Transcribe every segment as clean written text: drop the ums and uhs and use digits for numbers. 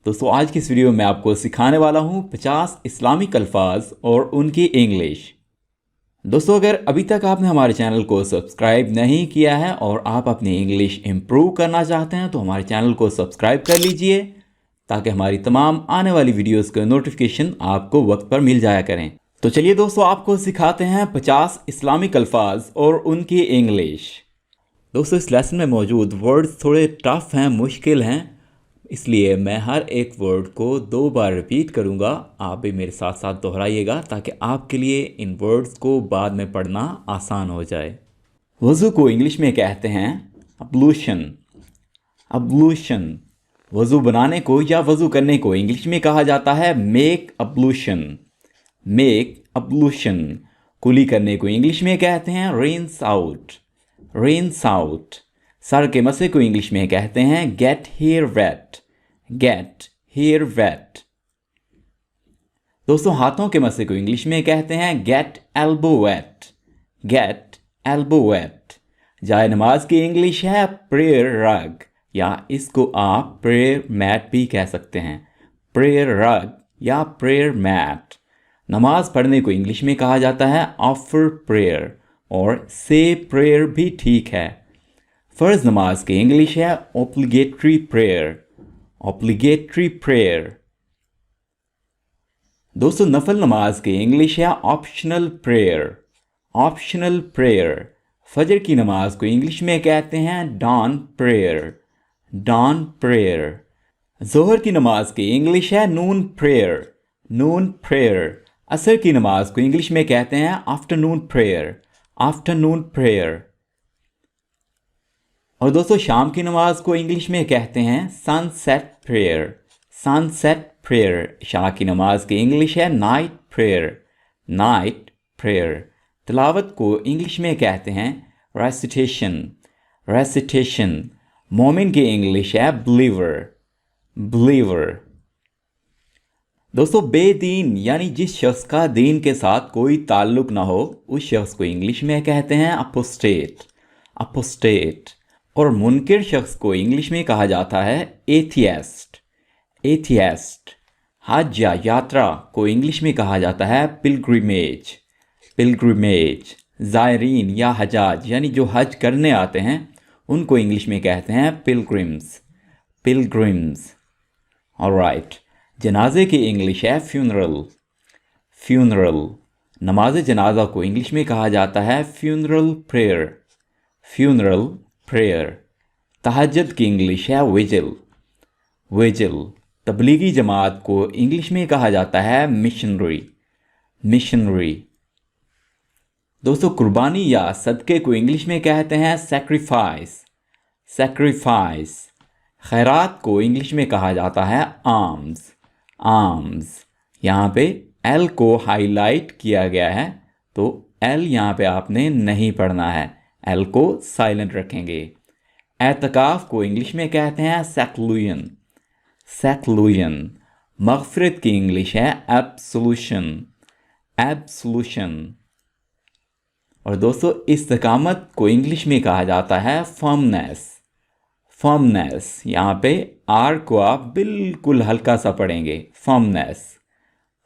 दोस्तों आज की इस वीडियो में मैं आपको सिखाने वाला हूँ 50 इस्लामिक अल्फाज और उनकी इंग्लिश। दोस्तों अगर अभी तक आपने हमारे चैनल को सब्सक्राइब नहीं किया है और आप अपनी इंग्लिश इम्प्रूव करना चाहते हैं तो हमारे चैनल को सब्सक्राइब कर लीजिए ताकि हमारी तमाम आने वाली वीडियोस के नोटिफिकेशन आपको वक्त पर मिल जाया करें। तो चलिए दोस्तों आपको सिखाते हैं 50 इस्लामिक अल्फाज और उनकी इंग्लिश। दोस्तों इस लेसन में मौजूद वर्ड्स थोड़े टफ हैं, मुश्किल हैं, इसलिए मैं हर एक वर्ड को 2 बार रिपीट करूंगा। आप भी मेरे साथ साथ दोहराइएगा ताकि आपके लिए इन वर्ड्स को बाद में पढ़ना आसान हो जाए। वज़ू को इंग्लिश में कहते हैं अब्लूशन। अब्लूशन। वज़ू बनाने को या वज़ू करने को इंग्लिश में कहा जाता है मेक अब्लूशन। मेक अब्लूशन। कुली करने को इंग्लिश में कहते हैं रिंस आउट। Rinse out. सर के मसे को इंग्लिश में कहते हैं get hair wet. Get hair wet. दोस्तों हाथों के मसे को इंग्लिश में कहते हैं get elbow wet. Get elbow wet. जाए नमाज की इंग्लिश है प्रेयर रग, या इसको आप प्रेयर मैट भी कह सकते हैं। प्रेयर रग या प्रेयर मैट। नमाज पढ़ने को इंग्लिश में कहा जाता है ऑफर प्रेयर, और से प्रेयर भी ठीक है। फ़र्ज नमाज की इंग्लिश है ऑब्लिगेटरी प्रेयर। Obligatory prayer. दोस्तों नफल नमाज की इंग्लिश है ऑप्शनल प्रेयर। Optional prayer. फजर की नमाज को इंग्लिश में कहते हैं डॉन प्रेयर। Dawn prayer. जोहर की नमाज की इंग्लिश है नून प्रेयर। नून प्रेयर। असर की नमाज को इंग्लिश में कहते हैं आफ्टरनून प्रेयर। Afternoon prayer. और दोस्तों शाम की नमाज को इंग्लिश में कहते हैं sunset prayer. Sunset prayer. Shah की नमाज की इंग्लिश है नाइट प्रेयर। Night prayer. तिलावत को इंग्लिश में कहते हैं रेसिटेशन। रेसिटेशन। मोमिन की इंग्लिश है बिलीवर। बिलीवर। दोस्तों बेदीन यानी जिस शख्स का दीन के साथ कोई ताल्लुक ना हो उस शख्स को इंग्लिश में कहते हैं अपोस्टेट। अपोस्टेट। और मुनकिर शख्स को इंग्लिश में कहा जाता है एथियस्ट। एथियस्ट। हज या यात्रा को इंग्लिश में कहा जाता है पिलग्रिमेज। पिलग्रिमेज। ज़ायरीन या हजाज यानी जो हज करने आते हैं उनको इंग्लिश में कहते हैं पिलग्रिम्स। पिलग्रिम्स। ऑलराइट। जनाजे की इंग्लिश है फ्यूनरल। फ्यूनरल। नमाज जनाजा को इंग्लिश में कहा जाता है फ्यूनरल प्रेयर। Funeral prayer. तहज्जुद की इंग्लिश है विजिल। विजिल। तबलीगी जमात को इंग्लिश में कहा जाता है मिशनरी। मिशनरी। दोस्तों कुर्बानी या सदक़े को इंग्लिश में कहते हैं सैक्रिफाइस। सैक्रिफाइस। खैरात को इंग्लिश में कहा जाता है आर्म्स। आर्म्स। यहाँ पे एल को हाईलाइट किया गया है तो एल यहाँ पे आपने नहीं पढ़ना है, एल को साइलेंट रखेंगे। एतकाफ को इंग्लिश में कहते हैं सेक्लूयन। सेक्लूयन। मग़फ़िरत की इंग्लिश है एब्सोल्यूशन। एब्सोल्यूशन। और दोस्तों इस्तिकामत को इंग्लिश में कहा जाता है फर्मनेस। फर्मनेस। यहाँ पे आर को आप बिल्कुल हल्का सा पढ़ेंगे, फर्मनेस।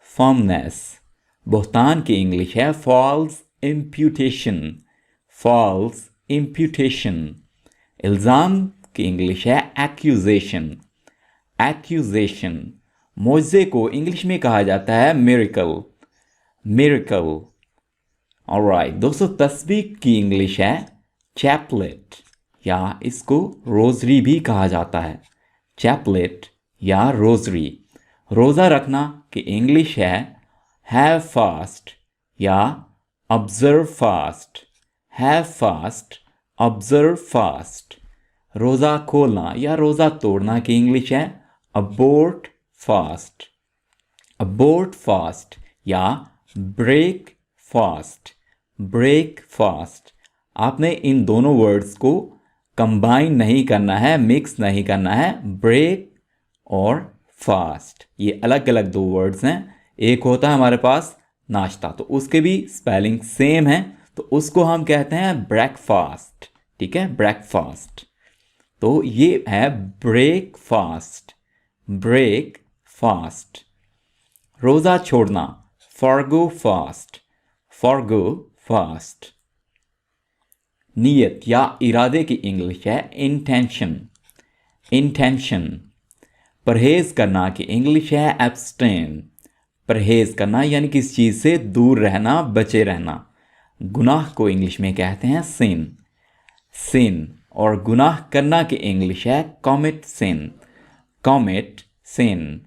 फर्मनेस। बुहतान की इंग्लिश है फॉल्स इम्प्यूटेशन। False imputation. इल्ज़ाम की इंग्लिश है एक्यूजेशन। एक्यूजेशन। मोज़े को इंग्लिश में कहा जाता है मिरेकल। मिरेकल। ऑलराइट दोस्तों तस्बीह की इंग्लिश है चैपलेट, या इसको रोज़री भी कहा जाता है। चैपलेट या रोज़री। रोज़ा रखना की इंग्लिश है हैव फास्ट या observe fast. Have fast, observe fast. रोज़ा खोलना या रोज़ा तोड़ना की इंग्लिश है अबोर्ट फास्ट। अबोर्ट फास्ट या ब्रेक फास्ट। Break fast. आपने इन दोनों वर्ड्स को कंबाइन नहीं करना है, मिक्स नहीं करना है। ब्रेक और फास्ट ये अलग अलग 2 वर्ड्स हैं। एक होता है हमारे पास नाश्ता, तो उसके भी स्पेलिंग सेम है, तो उसको हम कहते हैं ब्रेकफास्ट। ठीक है, ब्रेकफास्ट। तो ये है ब्रेकफास्ट। Break fast. रोज़ा छोड़ना, फॉरगो फास्ट, फॉरगो फास्ट। नीयत या इरादे की इंग्लिश है इंटेंशन, इंटेंशन। परहेज़ करना की इंग्लिश है एब्सटेन, परहेज़ करना यानी किसी चीज़ से दूर रहना, बचे रहना। गुनाह को इंग्लिश में कहते हैं सिन, सिन। और गुनाह करना की इंग्लिश है कॉमिट सिन, कॉमिट सिन।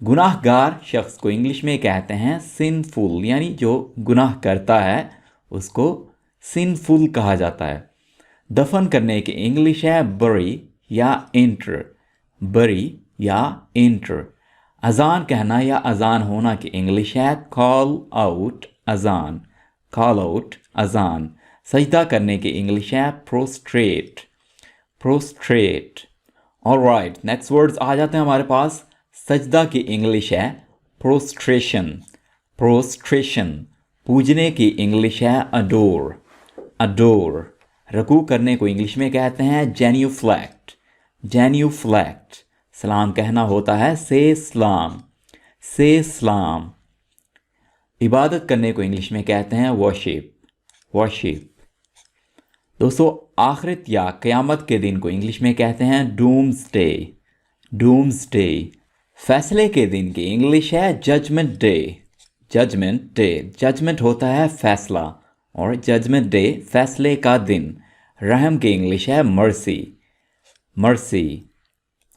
गुनाहगार शख्स को इंग्लिश में कहते हैं सिनफुल, यानी जो गुनाह करता है उसको सिनफुल कहा जाता है। दफन करने की इंग्लिश है बरी या इंटर, बरी या इंटर। अजान कहना या अजान होना की इंग्लिश है कॉल आउट अजान, कॉल आउट अजान। सजदा करने की इंग्लिश है prostrate, prostrate. Alright, next words आ जाते हैं हमारे पास। सजदा की इंग्लिश है प्रोस्ट्रेशन, प्रोस्ट्रेशन। पूजने की इंग्लिश है अडोर, अडोर। रकू करने को इंग्लिश में कहते हैं जेन्यूफ्लेक्ट, जेन्यूफ्लेक्ट। सलाम कहना होता है से सलाम, से सलाम। इबादत करने को इंग्लिश में कहते हैं वर्शिप, वर्शिप। दोस्तों, आखिरत या क़यामत के दिन को इंग्लिश में कहते हैं डूम्सडे, डूम्सडे। फैसले के दिन की इंग्लिश है judgement day, judgement day. Judgement होता है फैसला और जजमेंट डे फैसले का दिन। रहम की इंग्लिश है मर्सी, मर्सी।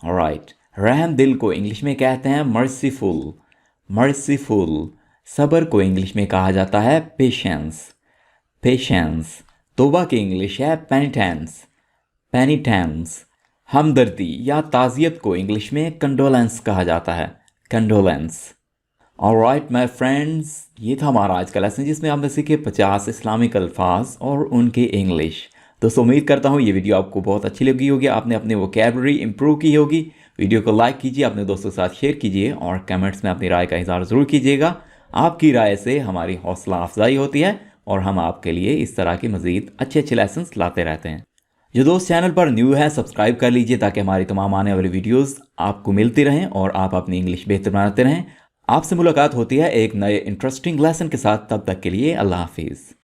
ऑलराइट, रहम दिल को इंग्लिश में कहते हैं मर्सीफुल, मर्सीफुल। सब्र को इंग्लिश में कहा जाता है पेशेंस, पेशेंस। तौबा की इंग्लिश है पेनिटेंस, पेनिटेंस। हमदर्दी या ताज़ियत को इंग्लिश में कंडोलेंस कहा जाता है, कंडोलेंस। ऑलराइट माय फ्रेंड्स, ये था हमारा आज का लेसन जिसमें आपने सीखे 50 इस्लामिक अल्फाज और उनकी इंग्लिश। दोस्तों, उम्मीद करता हूँ ये वीडियो आपको बहुत अच्छी लगी होगी, आपने अपनी वोकैबुलरी इंप्रूव की होगी। वीडियो को लाइक कीजिए, अपने दोस्तों के साथ शेयर कीजिए और कमेंट्स में अपनी राय का इज़हार ज़रूर कीजिएगा। आपकी राय से हमारी हौसला अफजाई होती है और हम आपके लिए इस तरह के मज़ीद अच्छे अच्छे लेसन्स लाते रहते हैं। जो दोस्त चैनल पर न्यू है सब्सक्राइब कर लीजिए ताकि हमारी तमाम आने वाली वीडियोज़ आपको मिलती रहें और आप अपनी इंग्लिश बेहतर बनाते रहें। आपसे मुलाकात होती है एक नए इंटरेस्टिंग लेसन के साथ। तब तक के लिए अल्लाह हाफिज़।